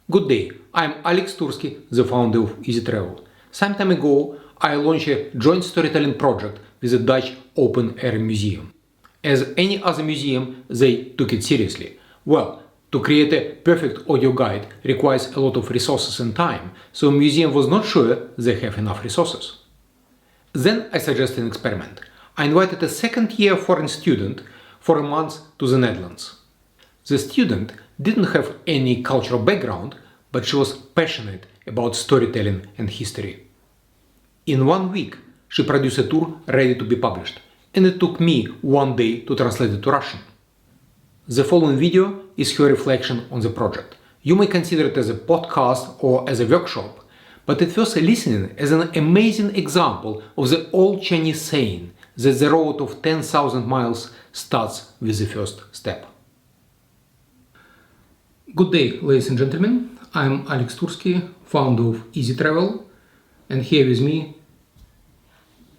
Good day, I'm Alex Tursky, the founder of izi.TRAVEL. Some time ago, I launched a joint storytelling project with the Dutch Open Air Museum. As any other museum, they took it seriously. Well, to create a perfect audio guide requires a lot of resources and time, so the museum was not sure they have enough resources. Then I suggested an experiment. I invited a second-year foreign student for a month to the Netherlands. The student didn't have any cultural background, but she was passionate about storytelling and history. In 1 week, she produced a tour ready to be published, and it took me 1 day to translate it to Russian. The following video is her reflection on the project. You may consider it as a podcast or as a workshop, but it was listening as an amazing example of the old Chinese saying that the road of 10,000 miles starts with the first step. Good day, ladies and gentlemen. I'm Alex Tursky, founder of izi.TRAVEL, and here with me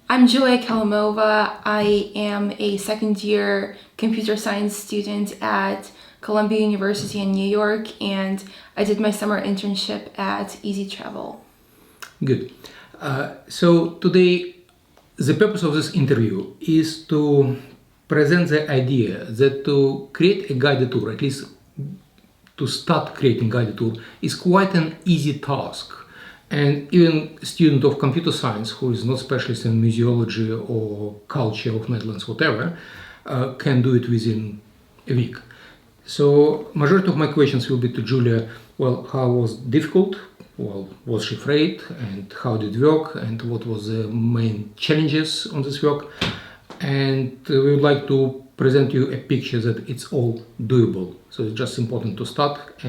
I'm Kalimova. I am a second-year computer science student at Columbia University in New York, and I did my summer internship at izi.TRAVEL. Good. So today, the purpose of this interview is to present the idea that to create a guided tour, at least to start creating guided tour, is quite an easy task. And even a student of computer science who is not specialist in museology or culture of Netherlands, whatever, can do it within a week. So majority of my questions will be to Julia. Well, how was it difficult? Well, was she afraid? And how did it work? And what was the main challenges on this work? And we would like to present you a picture that it's all doable. So it's just important to start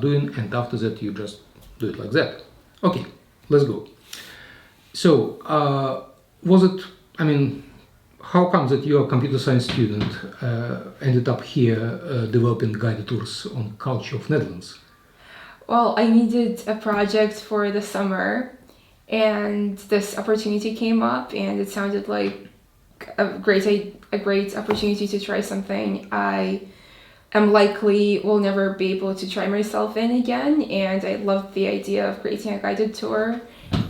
doing, and after that you just do it like that. Okay, let's go. So, how comes that you, a computer science student, ended up here developing guided tours on culture of Netherlands? Well, I needed a project for the summer, and this opportunity came up, and it sounded like a great opportunity to try something I am likely will never be able to try myself in again. And I loved the idea of creating a guided tour,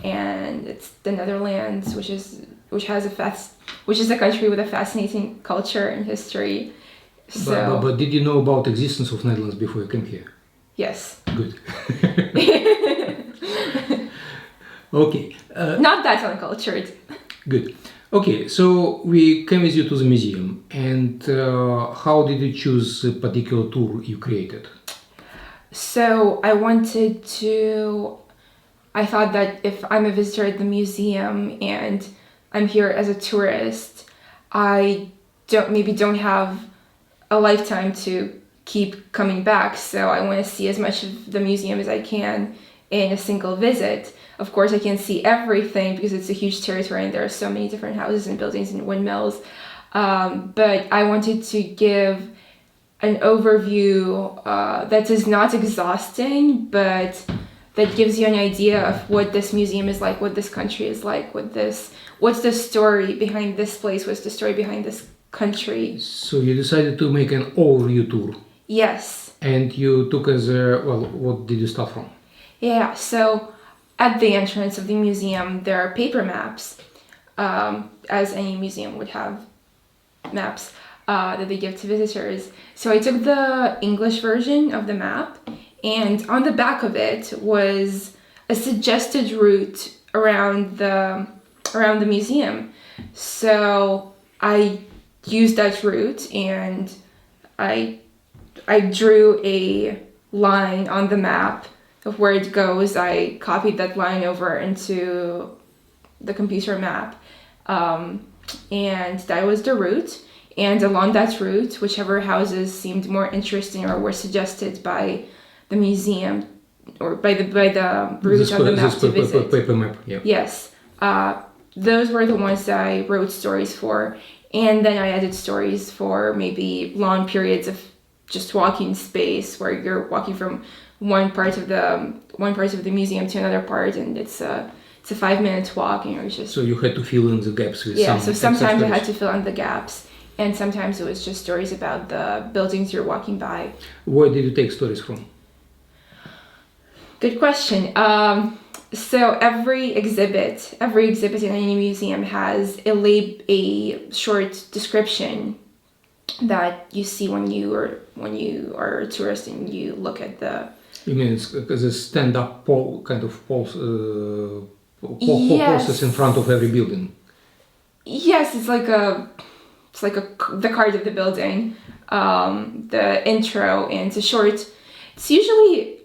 and it's the Netherlands, which is a country with a fascinating culture and history. So, but did you know about the existence of Netherlands before you came here? Yes. Good. Okay. Not that uncultured. Good. Okay, so we came with you to the museum, and how did you choose a particular tour you created? So I thought that if I'm a visitor at the museum and I'm here as a tourist, I don't have a lifetime to keep coming back, so I want to see as much of the museum as I can in a single visit. Of course, I can't see everything because it's a huge territory and there are so many different houses and buildings and windmills. But I wanted to give an overview that is not exhausting, but that gives you an idea of what this museum is like, what this country is like, what's the story behind this place, what's the story behind this country. So you decided to make an overview tour. Yes. And you took what did you start from? Yeah, so at the entrance of the museum, there are paper maps, as any museum would have maps that they give to visitors. So I took the English version of the map, and on the back of it was a suggested route around the museum. So I used that route, and I drew a line on the map of where it goes. I copied that line over into the computer map, and that was the route. And along that route, whichever houses seemed more interesting or were suggested by the museum or by the route on the map to visit. Paper map, yeah. Yes, those were the ones that I wrote stories for, and then I added stories for maybe long periods of just walking space where you're walking from one part of the museum to another part, and it's a 5-minute walk, and you're just. So you had to fill in the gaps with So sometimes I had to fill in the gaps, and sometimes it was just stories about the buildings you're walking by. Where did you take stories from? Good question. So every exhibit in any museum has a short description that you see when you are a tourist and you look at the. You mean it's a stand-up poll, kind of polls, Yes. process in front of every building? Yes, it's like the card of the building, the intro, and it's usually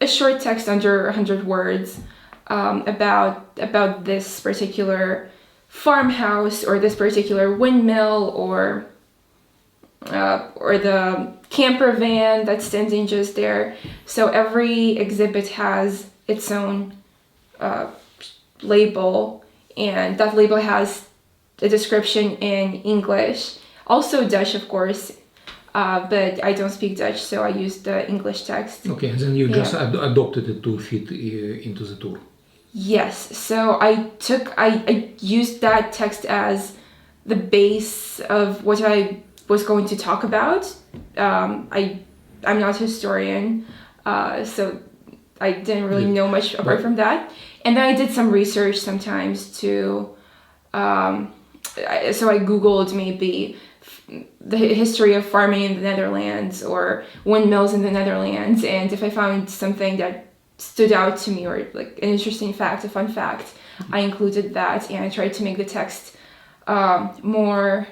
a short text under 100 words about this particular farmhouse or this particular windmill or the camper van that's standing just there. So every exhibit has its own label, and that label has a description in English, also Dutch, of course, but I don't speak Dutch, so I used the English text. Okay, and then you just adopted it to fit into the tour. Yes, so I used that text as the base of what I was going to talk about. I'm not a historian, so I didn't really know much apart from that. And then I did some research sometimes to, so I Googled maybe the history of farming in the Netherlands or windmills in the Netherlands, and if I found something that stood out to me or like an interesting fact, a fun fact, I included that, and I tried to make the text more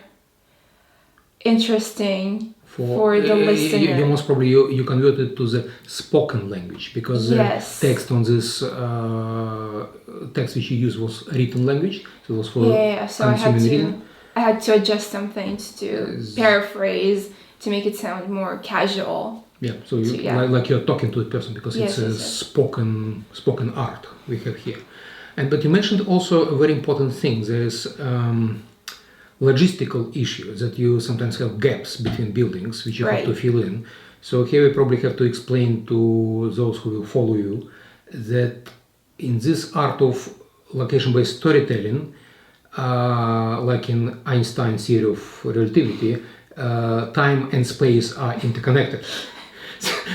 interesting for the listener. You most probably you converted to the spoken language, because Yes. the text on this text which you used was written language, so it was for So consuming reading. I had to adjust some things to paraphrase to make it sound more casual. Yeah, so you, like you're talking to a person, because it's a spoken art we have here. But you mentioned also a very important thing. There's logistical issue that you sometimes have gaps between buildings which you have to fill in. So here we probably have to explain to those who will follow you that in this art of location-based storytelling, like in Einstein's theory of relativity, time and space are interconnected.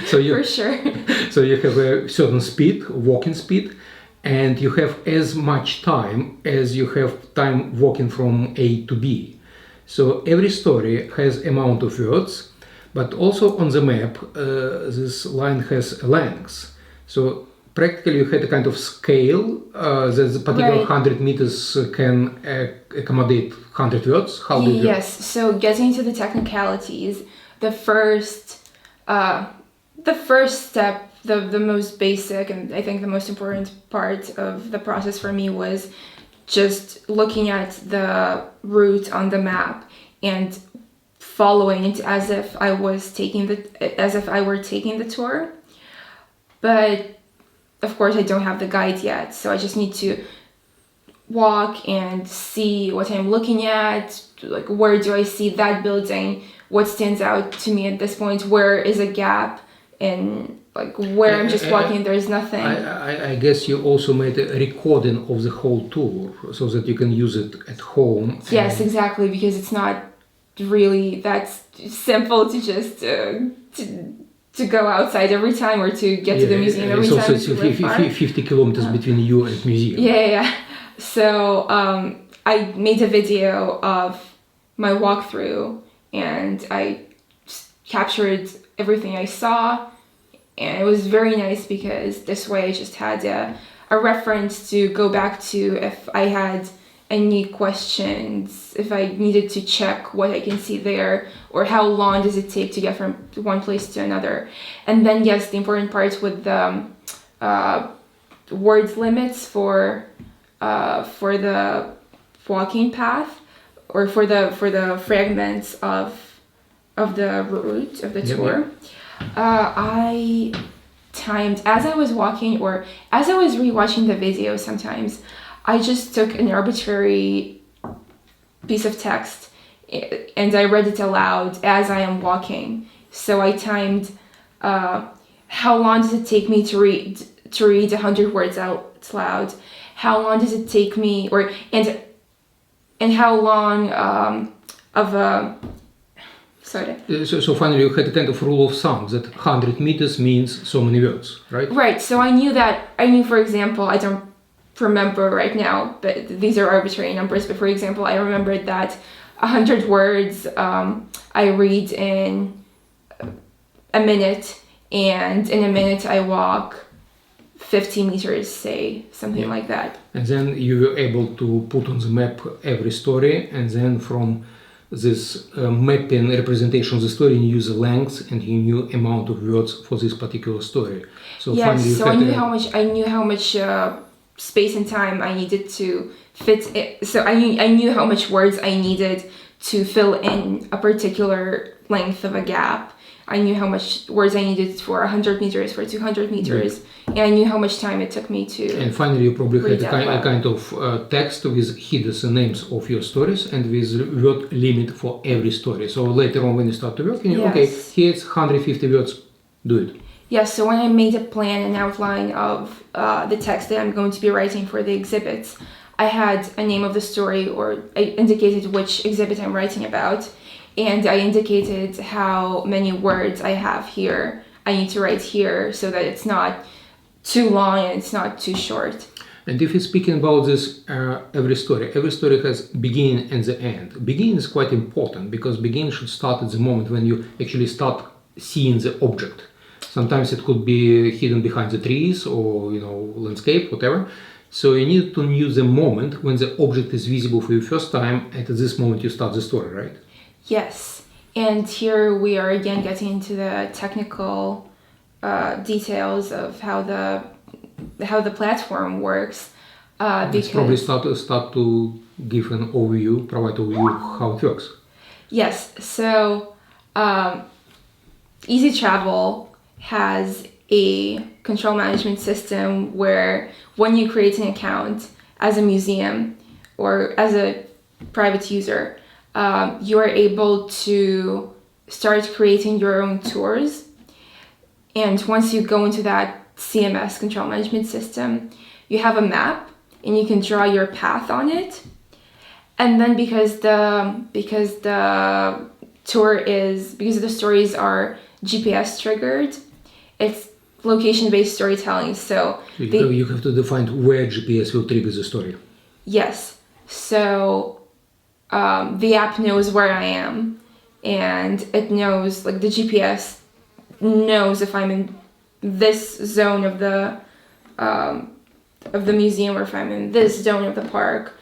So you, for sure. So you have a certain speed, walking speed, and you have as much time as you have time walking from A to B. So every story has amount of words, but also on the map, this line has a length. So practically you had a kind of scale that the particular 100 meters can accommodate 100 words. How do you? Yes, so getting to the technicalities, the first step, the most basic and I think the most important part of the process for me was just looking at the route on the map and following it as if I were taking the tour. But of course I don't have the guide yet, so I just need to walk and see what I'm looking at, like where do I see that building, what stands out to me at this point, where is a gap, and like where I'm just walking, there's nothing. I guess you also made a recording of the whole tour so that you can use it at home. Yes, exactly, because it's not really that simple to just to go outside every time or to get to the museum every time. It's also 50 kilometers between you and museum. Yeah. So I made a video of my walkthrough and I captured everything I saw, and it was very nice because this way I just had a reference to go back to if I had any questions, if I needed to check what I can see there, or how long does it take to get from one place to another. And then yes, the important part with the words limits for the walking path, or for the fragments of the route of the tour. I timed as I was walking, or as I was rewatching the video sometimes, I just took an arbitrary piece of text and I read it aloud as I am walking. So I timed how long does it take me to read 100 words out loud? How long does it take me, and how long of a Sorry. So finally you had a kind of rule of thumb that 100 meters means so many words, right? Right. So I knew, for example, I don't remember right now, but these are arbitrary numbers. But for example, I remembered that 100 words I read in a minute, and in a minute I walk 50 meters, say, something like that. And then you were able to put on the map every story, and then from this mapping representation of the story, you use the length and you knew amount of words for this particular story. So Yes, finally you so had I knew how much space and time I needed to fit it. So I knew how much words I needed to fill in a particular length of a gap. I knew how much words I needed for 100 meters, for 200 meters, and I knew how much time it took me to. And finally, you probably had a read kind of text with hidden names of your stories and with word limit for every story. So later on, when you start to work, you know, okay, here's 150 words, do it. Yes, so when I made a plan and outline of the text that I'm going to be writing for the exhibits, I had a name of the story, or I indicated which exhibit I'm writing about, and I indicated how many words I have here, I need to write here, so that it's not too long and it's not too short. And if you're speaking about this, every story has beginning and the end. Beginning is quite important because beginning should start at the moment when you actually start seeing the object. Sometimes it could be hidden behind the trees or, you know, landscape, whatever. So you need to know the moment when the object is visible for you first time, and at this moment you start the story, right? Yes, and here we are again getting into the technical details of how the platform works. Let's probably start to give an overview, provide overview of how it works. Yes, so izi.TRAVEL has a control management system where when you create an account as a museum or as a private user, you are able to start creating your own tours. And once you go into that CMS, control management system, you have a map and you can draw your path on it. And then because the stories are GPS triggered, it's location-based storytelling. So you have to define where GPS will trigger the story. Yes. So the app knows where I am, and it knows, like, the GPS knows if I'm in this zone of the museum or if I'm in this zone of the park.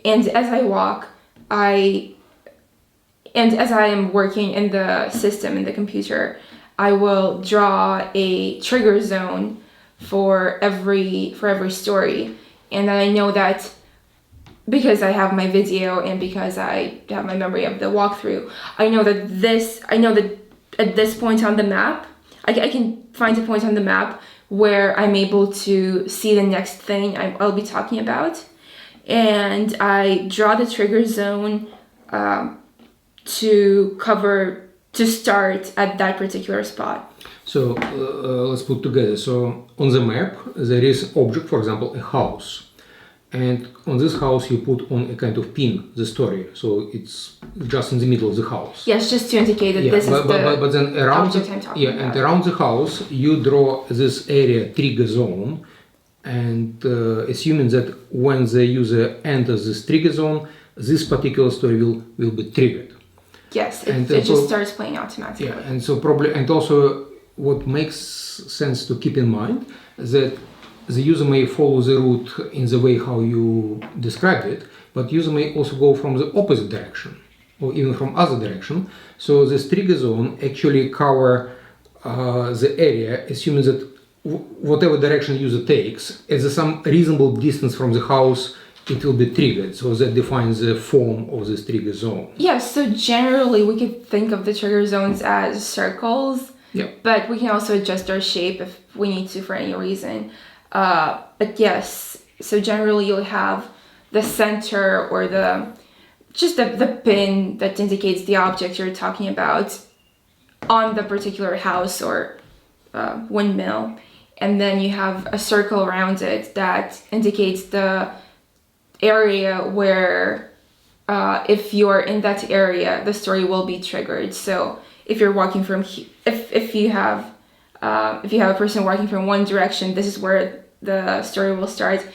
And as I walk, and as I am working in the system, in the computer, I will draw a trigger zone for every story. And then I know that because I have my video and because I have my memory of the walkthrough, I know that at this point on the map, I can find a point on the map where I'm able to see the next thing I'll be talking about. And I draw the trigger zone to start at that particular spot. So let's put together. So on the map there is object, for example, a house, and on this house you put on a kind of pin the story, so it's just in the middle of the house. Yes, just to indicate that this is but then around object I'm talking about. and around the house you draw this area trigger zone, and assuming that when the user enters this trigger zone, this particular story will be triggered. Yes, it just starts playing automatically. Yeah, and so probably, and also what makes sense to keep in mind that the user may follow the route in the way how you described it, but user may also go from the opposite direction or even from other direction. So this trigger zone actually cover the area, assuming that whatever direction user takes, at some reasonable distance from the house, it will be triggered. So that defines the form of this trigger zone. Yes, so generally we could think of the trigger zones as circles, but we can also adjust our shape if we need to for any reason. But yes, so generally you'll have the center or the pin that indicates the object you're talking about on the particular house or windmill. And then you have a circle around it that indicates the area where if you're in that area, the story will be triggered. So if you're walking from if you have a person walking from one direction, this is where the story will start.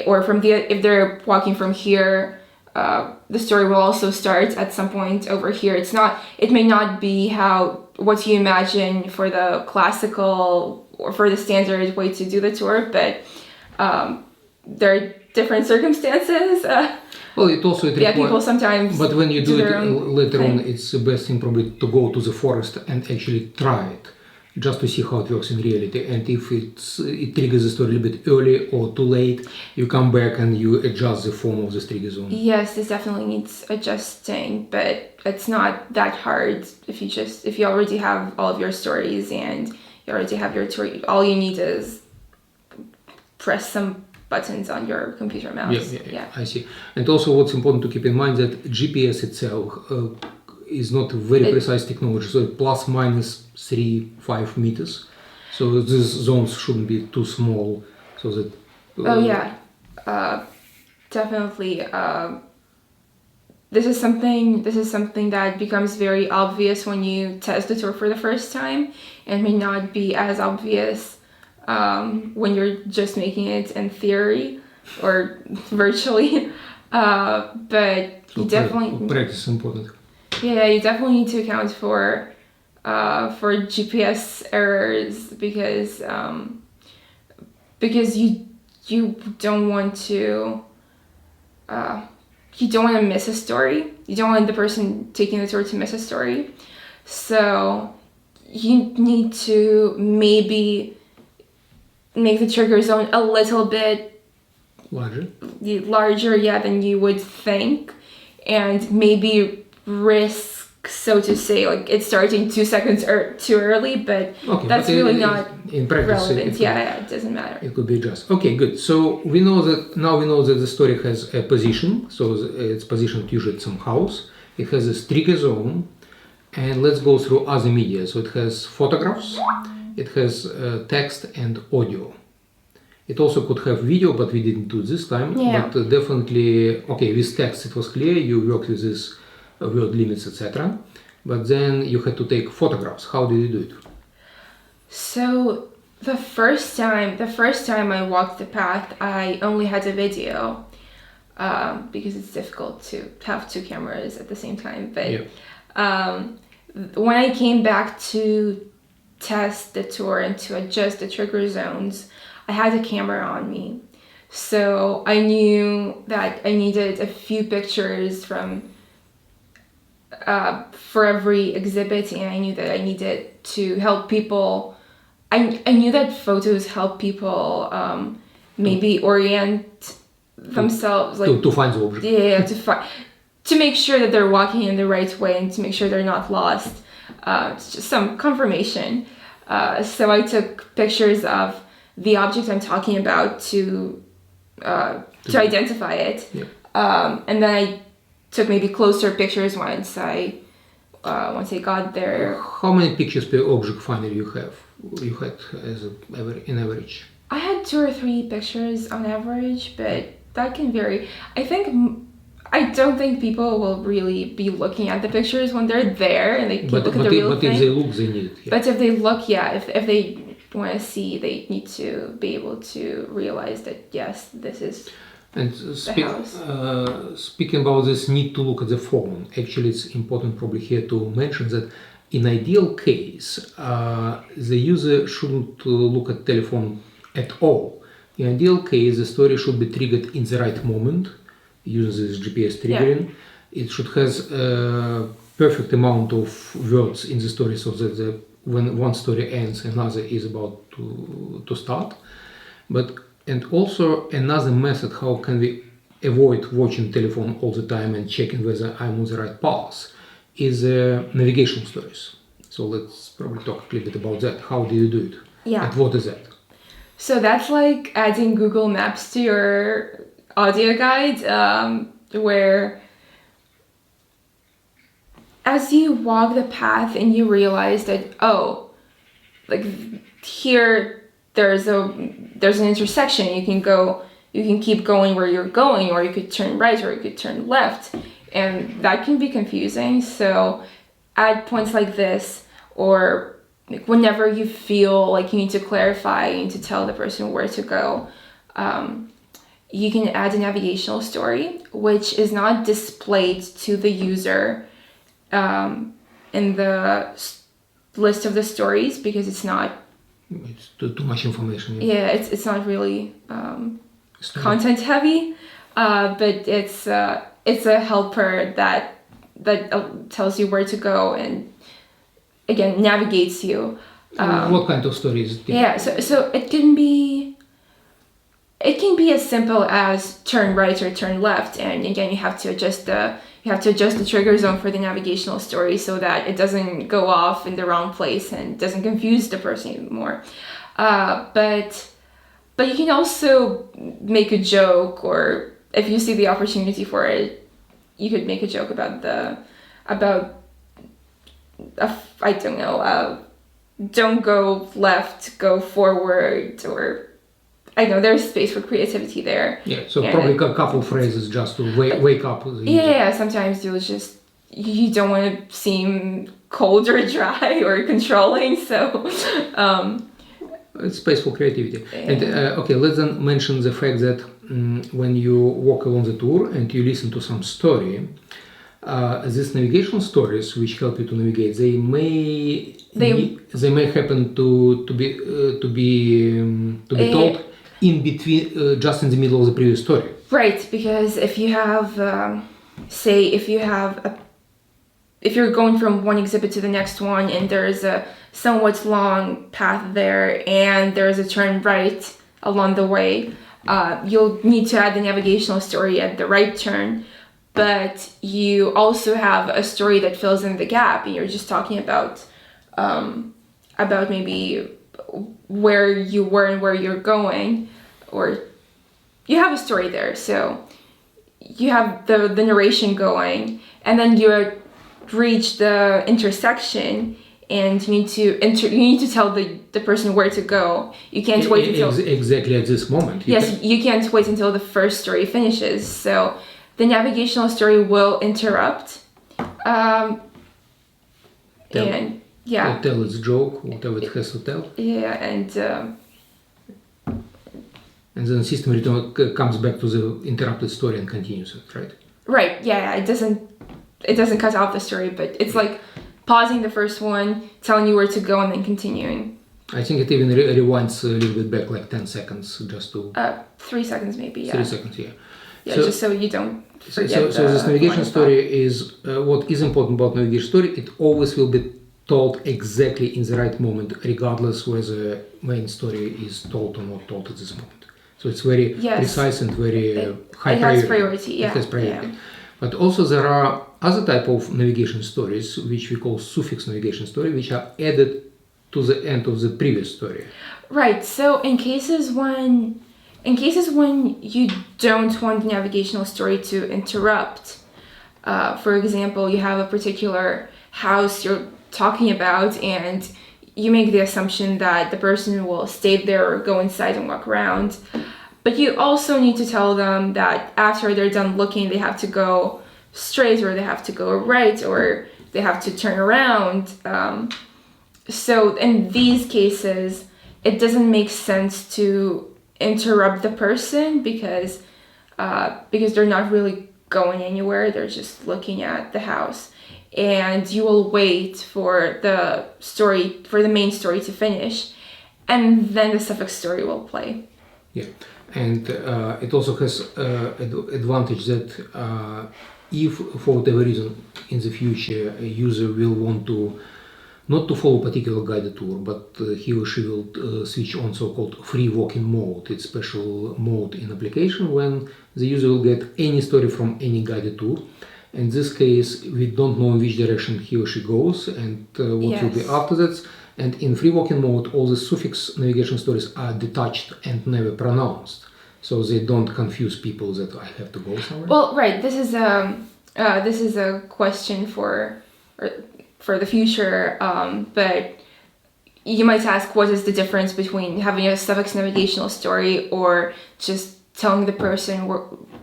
Or if they're walking from here, the story will also start at some point over here. It may not be what you imagine for the classical or for the standard way to do the tour, but there are different circumstances. Well, it requires... people sometimes. But when you do it later thing. on, it's the best thing probably to go to the forest and actually try it, just to see how it works in reality. And if it triggers the story a little bit early or too late, you come back and you adjust the form of the trigger zone. Yes, this definitely needs adjusting, but it's not that hard if you already have all of your stories and you already have your tour. All you need is press some buttons on your computer mouse. Yeah, I see. And also what's important to keep in mind that GPS itself is not a very precise technology, so plus minus 3-5 meters. So these zones shouldn't be too small, so that... Definitely. This is something that becomes very obvious when you test the tour for the first time, and may not be as obvious when you're just making it in theory or virtually. But so you definitely... practice is important. Yeah, you definitely need to account for GPS errors because you don't want to miss a story. You don't want the person taking the tour to miss a story. So you need to maybe make the trigger zone a little bit larger, than you would think, and maybe risk, so to say, like it's starting 2 seconds too early, but that's really not in practice, relevant. It doesn't matter. It could be just. Okay, good. So we know that the story has a position, so it's positioned usually at some house. It has a trigger zone, and let's go through other media. So it has photographs, it has text and audio. It also could have video, but we didn't do this time. Yeah. But definitely, okay, with text it was clear, you worked with this word limits, etc. But then you had to take photographs. How did you do it? So the first time I walked the path, I only had a video because it's difficult to have 2 cameras at the same time. But when I came back to test the tour and to adjust the trigger zones, I had a camera on me. So I knew that I needed a few pictures for every exhibit, and I knew that I needed to help people. I knew that photos help people maybe orient themselves, to find the object. To make sure that they're walking in the right way and to make sure they're not lost. It's just some confirmation. So I took pictures of the object I'm talking about to identify it, and then I took maybe closer pictures once I got there. How many pictures per object finally you had in average? I had 2 or 3 pictures on average, but that can vary. I don't think people will really be looking at the pictures when they're there and they look at the real thing. But if they look, they need it. Yeah. But if they look, if they want to see, they need to be able to realize that yes, this is and the house. Speaking about this need to look at the phone, actually it's important probably here to mention that in ideal case, the user shouldn't look at telephone at all. In ideal case, the story should be triggered in the right moment, using this GPS triggering. It should have a perfect amount of words in the story so that when one story ends, another is about to start. And also another method, how can we avoid watching telephone all the time and checking whether I'm on the right path, is navigation stories. So let's probably talk a little bit about that. How do you do it? Yeah. And what is that? So that's like adding Google Maps to your audio guide, where as you walk the path and you realize that, like here there's an intersection, you can keep going where you're going, or you could turn right or you could turn left. and that can be confusing. So at points like this, or like whenever you feel like you need to clarify, you need to tell the person where to go, you can add a navigational story, which is not displayed to the user in the list of the stories, because it's not. It's too much information. Yeah, it's not really content heavy, but it's a helper that tells you where to go and again navigates you. What kind of stories? Yeah, so it can be as simple as turn right or turn left, and again you have to adjust the trigger zone for the navigational story so that it doesn't go off in the wrong place and doesn't confuse the person anymore. But you can also make a joke, or if you see the opportunity for it, you could make a joke about I don't know, don't go left, go forward, or I know there's space for creativity there. Yeah, so probably a couple phrases just to wake up. Yeah, sometimes you don't want to seem cold or dry or controlling, so it's space for creativity. Yeah. And okay, let's then mention the fact that when you walk along the tour and you listen to some story, these navigational stories which help you to navigate, they may happen to be told in between, just in the middle of the previous story. Right, because if you have, if you're going from one exhibit to the next one and there's a somewhat long path there and there's a turn right along the way, you'll need to add the navigational story at the right turn, but you also have a story that fills in the gap, and you're just talking about maybe where you were and where you're going, or you have a story there, so you have the narration going, and then you reach the intersection and you need to tell the person where to go. You can't wait until exactly at this moment. You can't wait until the first story finishes, so the navigational story will interrupt and yeah, tell its joke, whatever it has to tell. Yeah, and then the system comes back to the interrupted story and continues it, right? Right. Yeah. It doesn't cut off the story, but it's like pausing the first one, telling you where to go, and then continuing. I think it even rewinds a little bit back, like 10 seconds, just to 3 seconds maybe. Yeah. 3 seconds, yeah. Yeah, so, just so you don't forget. So this navigation story is what is important about navigation story. It always will be told exactly in the right moment, regardless whether the main story is told or not told at this moment. So it's very precise and very high priority. It has priority. Yeah. It has priority. Yeah. But also there are other type of navigation stories, which we call suffix navigation story, which are added to the end of the previous story. Right. So in cases when you don't want the navigational story to interrupt, for example, you have a particular house you're talking about and you make the assumption that the person will stay there or go inside and walk around, but you also need to tell them that after they're done looking, they have to go straight, or they have to go right, or they have to turn around. So in these cases, it doesn't make sense to interrupt the person because they're not really going anywhere. They're just looking at the house, and you will wait for the main story to finish, and then the suffix story will play. Yeah, and it also has advantage that if for whatever reason in the future a user will want to not to follow a particular guided tour, but he or she will switch on so-called free walking mode. It's special mode in application when the user will get any story from any guided tour. In this case, we don't know in which direction he or she goes and what will be after that. And in free walking mode, all the suffix navigation stories are detached and never pronounced, so they don't confuse people that I have to go somewhere. Well, right. This is a question for the future, but you might ask, what is the difference between having a suffix navigational story or just telling the person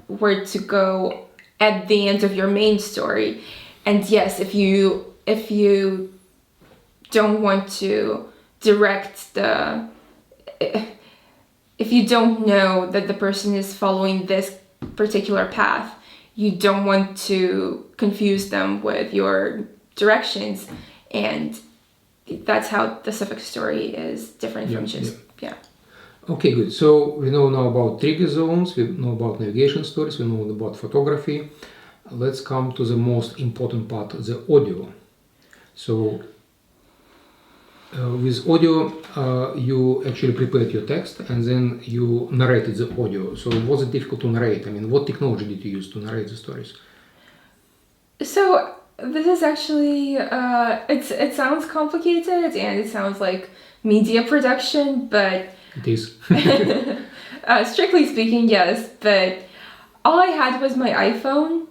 where to go at the end of your main story. And yes, if you don't want to direct the, if you don't know that the person is following this particular path, you don't want to confuse them with your directions, and that's how the suffix story is different from just Okay, good. So we know now about trigger zones, we know about navigation stories, we know about photography. Let's come to the most important part, the audio. So with audio, you actually prepared your text and then you narrated the audio. So was it difficult to narrate? I mean, what technology did you use to narrate the stories? So this is actually it sounds complicated and it sounds like media production, but It is. strictly speaking, yes. But all I had was my iPhone,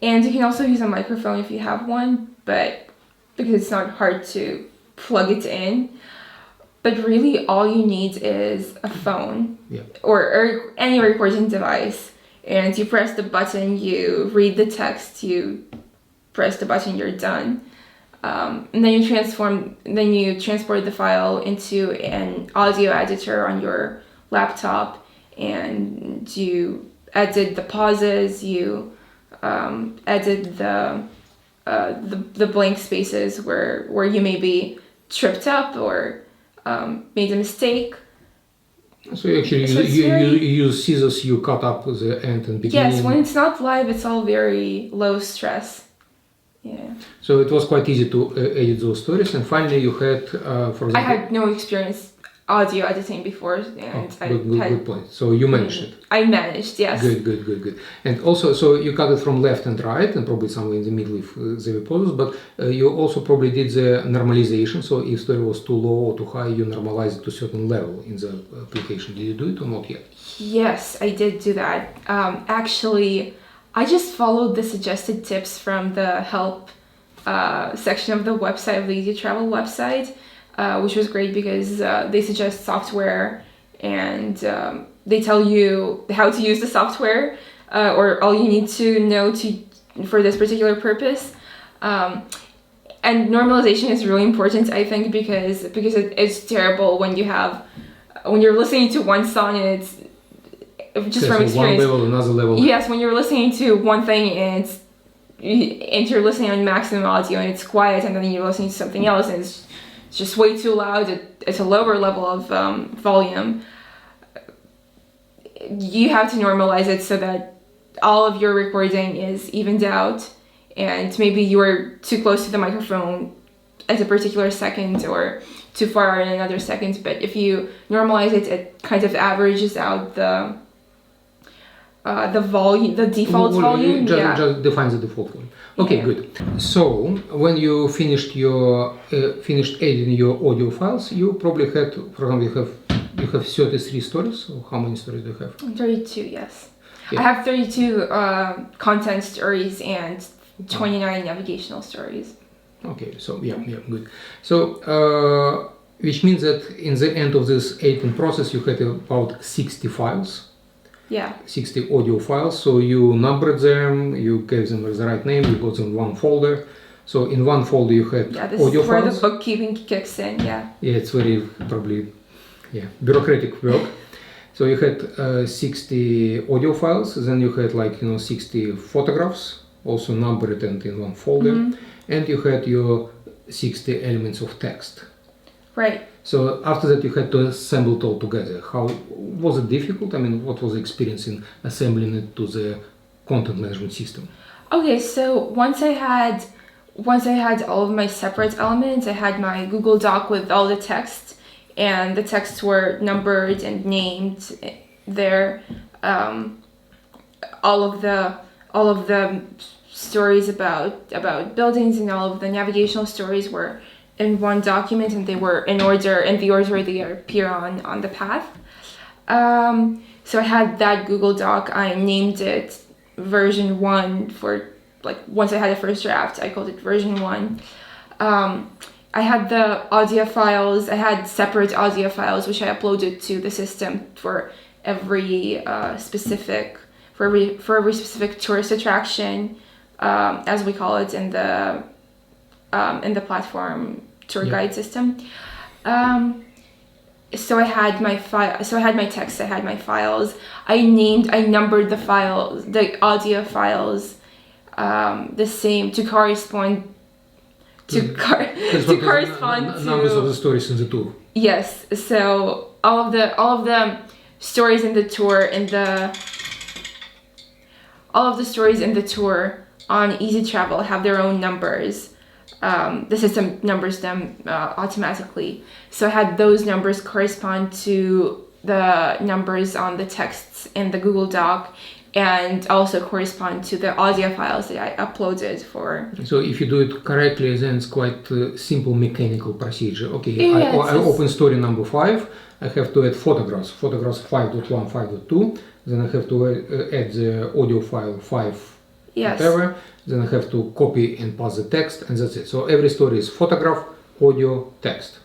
and you can also use a microphone if you have one, but because it's not hard to plug it in. But really, all you need is a phone or any recording device, and you press the button, you read the text, you press the button, you're done. And then you transport the file into an audio editor on your laptop, and you edit the pauses, you edit the blank spaces where you may be tripped up or made a mistake. So actually you use scissors, you cut up the end and beginning. Yes, when it's not live, it's all very low stress. Yeah. So it was quite easy to edit those stories, and finally you had, for example... I had no experience audio editing before, and good point. So you managed it. I managed, yes. Good. And also, so you cut it from left and right, and probably somewhere in the middle if there were pauses, but you also probably did the normalization, so if story was too low or too high, you normalize it to a certain level in the application. Did you do it or not yet? Yes, I did do that. Actually, I just followed the suggested tips from the help section of the website, of the izi.TRAVEL website, which was great because they suggest software and they tell you how to use the software or all you need to know for this particular purpose. And normalization is really important, I think, because it's terrible when you're listening to one song and it's just from experience. One level, another level. Yes, when you're listening to one thing and you're listening on maximum audio and it's quiet, and then you're listening to something else and it's just way too loud. It's a lower level of volume. You have to normalize it so that all of your recording is evened out, and maybe you were too close to the microphone at a particular second or too far in another second. But if you normalize it, it kind of averages out the volume, the default volume. Just defines the default volume. Okay, good. So when you finished editing your audio files, you probably had, for example, you have 33 stories. Or how many stories do you have? 32, yes. Yeah. I have 32 content stories and 29 navigational stories. Okay, so yeah, good. So which means that in the end of this editing process, you had about 60 files. Yeah. 60 audio files. So you numbered them, you gave them the right name, you got them in one folder. So in one folder you had this audio is where files. the bookkeeping kicks in, yeah. Yeah, it's very probably bureaucratic work. So you had 60 audio files, then you had 60 photographs, also numbered and in one folder, and you had your 60 elements of text. Right. So after that you had to assemble it all together. How was it difficult? I mean, what was the experience in assembling it to the content management system? Okay, so once I had all of my separate elements, I had my Google Doc with all the text, and the texts were numbered and named there. All of the stories about buildings and all of the navigational stories were in one document, and they were in order, in the order they appear on the path. So I had that Google Doc. I named it version 1 for once I had a first draft, I called it version 1. I had the audio files. I had separate audio files which I uploaded to the system for every specific for every specific tourist attraction, as we call it in the platform tour guide system. So I had my file. So I had my text. I had my files. I numbered the files, the audio files, the same to correspond. To correspond to numbers of the stories in the tour. Yes. So all of the stories in the tour on izi.TRAVEL have their own numbers. The system numbers them automatically. So I had those numbers correspond to the numbers on the texts in the Google Doc, and also correspond to the audio files that I uploaded for. So if you do it correctly, then it's quite a simple mechanical procedure. Okay, Yeah, I open story number 5. I have to add photographs 5.1, 5.2. Then I have to add the audio file 5, whatever. Then I have to copy and paste the text, and that's it. So every story is photograph, audio, text.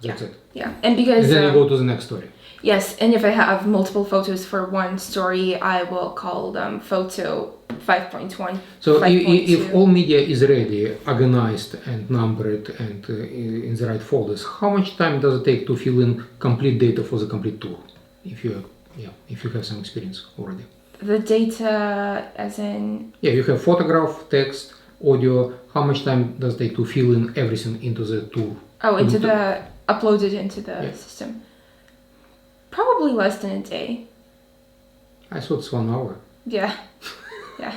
That's it. Yeah, and because... And then you go to the next story. Yes, and if I have multiple photos for one story, I will call them photo 5.1. So if all media is ready, organized and numbered and in the right folders, how much time does it take to fill in complete data for the complete tour? If you have some experience already. The data as in... Yeah, you have photograph, text, audio. How much time does it take to fill in everything into the tour? Oh, uploaded into the system. Probably less than a day. I thought it's 1 hour. Yeah. Yeah.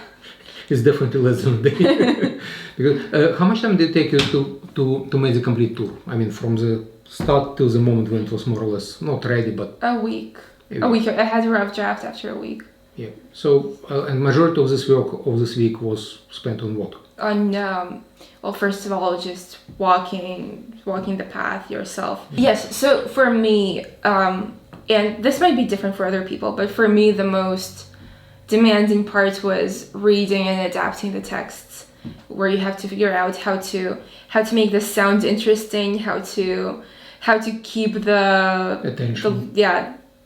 It's definitely less than a day. Because how much time did it take you to make the complete tour? I mean, from the start till the moment when it was more or less not ready, but... A week. A week. I had a rough draft after a week. Yeah. So, and majority of this work of this week was spent on what? On, well, first of all, just walking the path yourself. Yes. So for me, and this might be different for other people, but for me, the most demanding part was reading and adapting the texts, where you have to figure out how to make this sound interesting, how to keep the attention.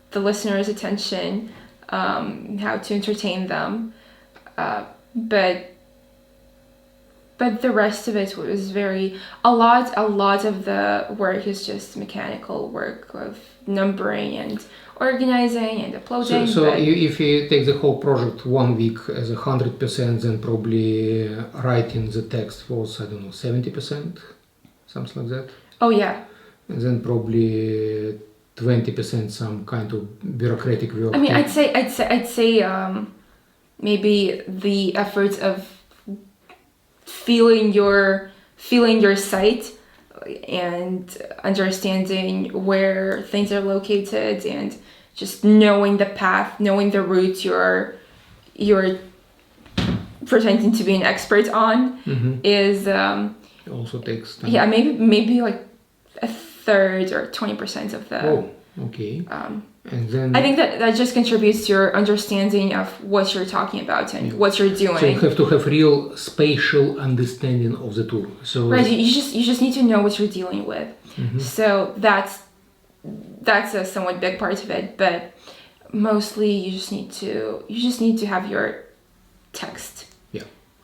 The listener's attention, how to entertain them, but the rest of it was a lot of the work is just mechanical work of numbering and organizing and uploading. So if you take the whole project 1 week as 100%, then probably writing the text was, I don't know, 70%, something like that. Oh yeah. And then probably 20% some kind of bureaucratic work. I mean, I'd say maybe the effort of feeling your site and understanding where things are located and just knowing the path, knowing the route you're pretending to be an expert on is it also takes time. Yeah, maybe like a third or 20% of the. Oh, okay. And then I think that just contributes to your understanding of what you're talking about and what you're doing. So you have to have real spatial understanding of the tour. So right, you just need to know what you're dealing with. So that's a somewhat big part of it, but mostly you just need to have your text,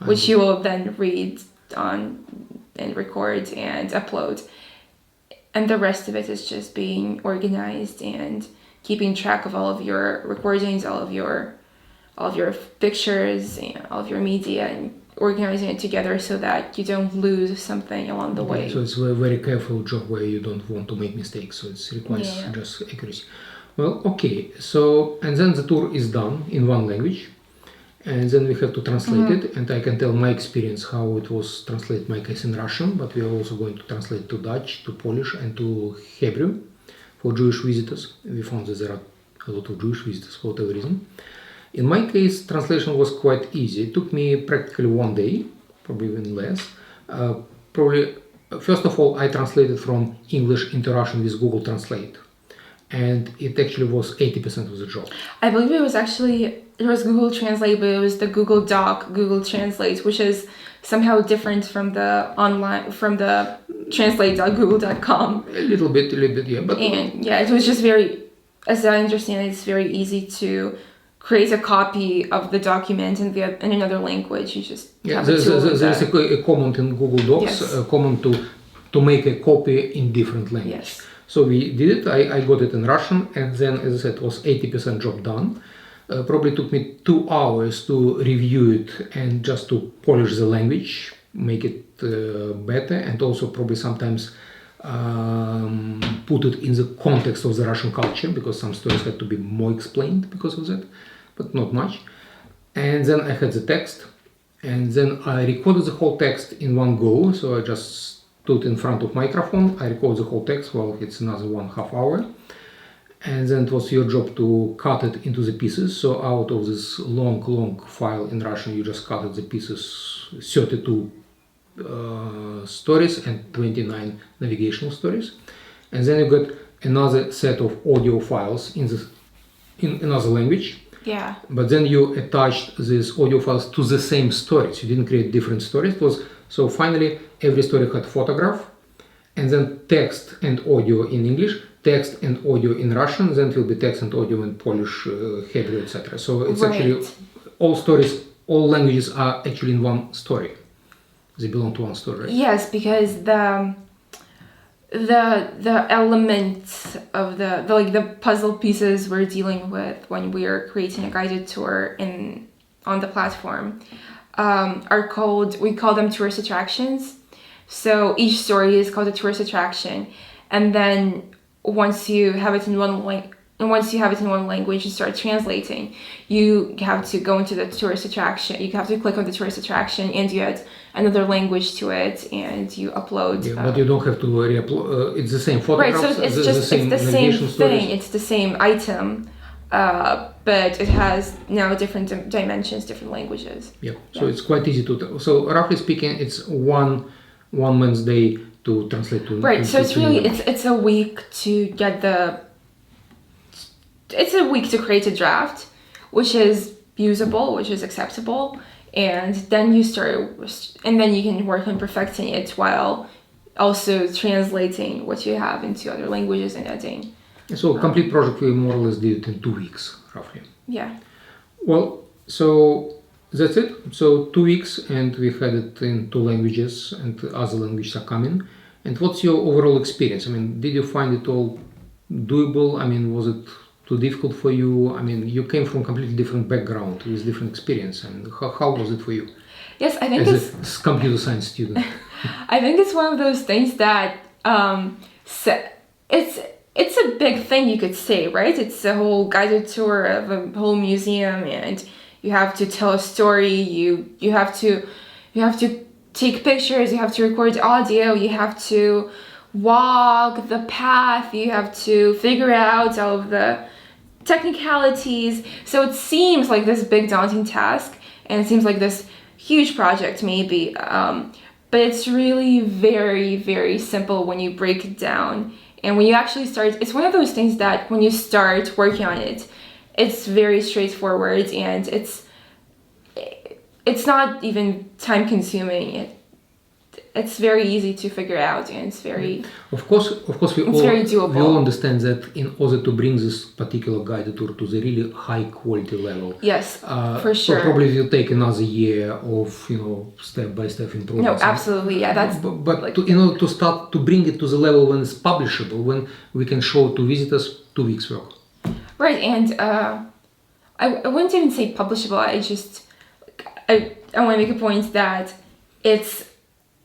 which you will then read on and record and upload, and the rest of it is just being organized and keeping track of all of your recordings, all of your pictures, and all of your media, and organizing it together so that you don't lose something along the way. So it's a very careful job where you don't want to make mistakes. So it requires just accuracy. Well, okay. So, and then the tour is done in one language, and then we have to translate it. And I can tell my experience how it was translated. My case in Russian, but we are also going to translate to Dutch, to Polish, and to Hebrew for Jewish visitors. We found that there are a lot of Jewish visitors for whatever reason. In my case, translation was quite easy. It took me practically 1 day, probably even less. First of all, I translated from English into Russian with Google Translate. And it actually was 80% of the job. I believe it was Google Translate, but it was the Google Doc, Google Translate, which is somehow different from the translate.google.com. A little bit, yeah. But and it was just very, as I understand it, it's very easy to create a copy of the document in another language. You just have a there's tool with a, that. a comment in Google Docs, Yes. a comment to make a copy in different language. Yes. So we did it. I got it in Russian, and then, as I said, it was 80% job done. Probably took me 2 hours to review it and just to polish the language, make it better, and also probably sometimes put it in the context of the Russian culture, because some stories had to be more explained because of that, but not much. And then I had the text, and then I recorded the whole text in one go. So I just stood in front of microphone, I recorded the whole text. Well, it's another 1.5 hour. And then it was your job to cut it into the pieces. So out of this long file in Russian, you just cut it the pieces, 32 stories and 29 navigational stories. And then you got another set of audio files in another language. Yeah. But then you attached these audio files to the same stories. You didn't create different stories. It was, so finally every story had photograph, and then text and audio in English, text and audio in Russian, then it will be text and audio in Polish, Hebrew, etc. So it's actually all stories, all languages are actually in one story. They belong to one story, right? Yes, because the elements of the puzzle pieces we're dealing with when we're creating a guided tour on the platform we call them tourist attractions. So each story is called a tourist attraction, and then once you have it in one language, you start translating. You have to go into the tourist attraction. You have to click on the tourist attraction, and you add another language to it, and you upload. Yeah, but you don't have to re-upload. It's the same photographs. Right, so it's the same thing. It's the same item, but it has now different dimensions, different languages. Yeah. So it's quite easy to tell. So roughly speaking, it's one man's day to translate to. Right. So it's really it's a week to get It's a week to create a draft, which is usable, which is acceptable, and then you can work on perfecting it while also translating what you have into other languages and editing. So a complete project we more or less did it in 2 weeks, roughly. Yeah. Well, so that's it. So 2 weeks, and we had it in 2 languages, and other languages are coming. And what's your overall experience? I mean, did you find it all doable? I mean, was it too difficult for you? I mean, you came from a completely different background with different experience. I mean, how was it for you? Yes, I think as a computer science student. I think it's one of those things that it's a big thing, you could say, right? It's a whole guided tour of a whole museum, and you have to tell a story. You have to take pictures. You have to record audio. You have to walk the path. You have to figure out all of the technicalities. So it seems like this big daunting task, and it seems like this huge project maybe, but it's really very, very simple when you break it down. And when you actually start, it's one of those things that when you start working on it, it's very straightforward, and it's not even time consuming. It's very easy to figure out, and it's very... Of course, we all understand that in order to bring this particular guided tour to the really high quality level. Yes, for sure. So probably it will take another year of, step-by-step improvements. No, absolutely, yeah, that's... But in order to start to bring it to the level when it's publishable, when we can show to visitors, 2 weeks work. Right, and I wouldn't even say publishable. I want to make a point that it's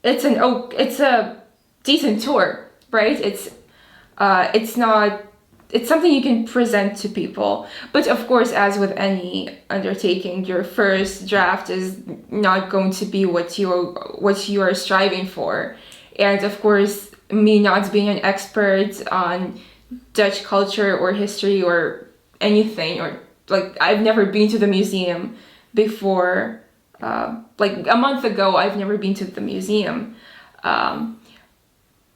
a decent tour, right? It's something you can present to people. But of course, as with any undertaking, your first draft is not going to be what you are striving for. And of course, me not being an expert on Dutch culture or history or anything, or I've never been to the museum before. A month ago, I've never been to the museum.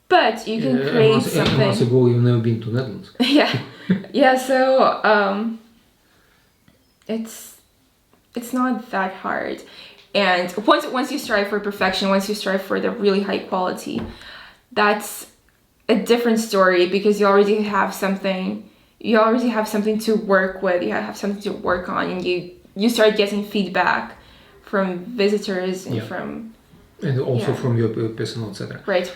But you can create something. A month ago, you've never been to Netherlands. Yeah. So it's not that hard. And once you strive for perfection, once you strive for the really high quality, that's a different story, because you already have something. you already have something to work with, you have something to work on, and you start getting feedback from visitors and and also from your personal, etc. Right.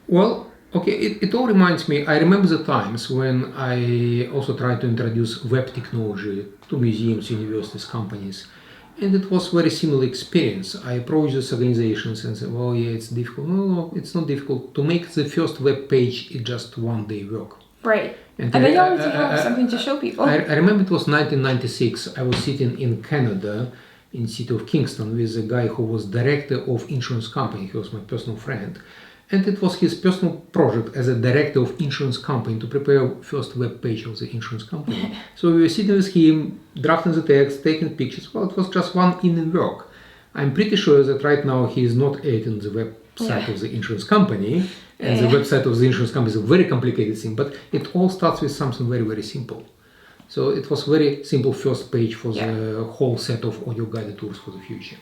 Well, okay, it all reminds me, I remember the times when I also tried to introduce web technology to museums, universities, companies, and it was very similar experience. I approached these organizations and said, well, yeah, it's difficult. No, it's not difficult. To make the first web page is just one day work. Right. And then you already have something to show people. I remember it was 1996. I was sitting in Canada, in the city of Kingston, with a guy who was director of insurance company. He was my personal friend. And it was his personal project as a director of insurance company to prepare first web page of the insurance company. So we were sitting with him, drafting the text, taking pictures. Well, it was just one evening work. I'm pretty sure that right now he is not editing the website of the insurance company. And the website of the insurance company is a very complicated thing. But it all starts with something very, very simple. So it was very simple first page for the whole set of audio guided tours for the future.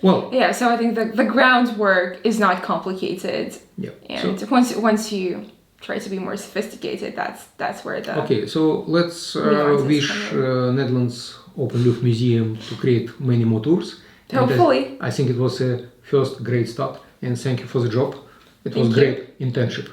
Well, yeah, so I think the groundwork is not complicated. Yeah. And so, once you try to be more sophisticated, that's where the okay. So let's wish Netherlands Open Louvre Museum to create many more tours. Hopefully. I think it was a first great start, and thank you for the job. It was great internship.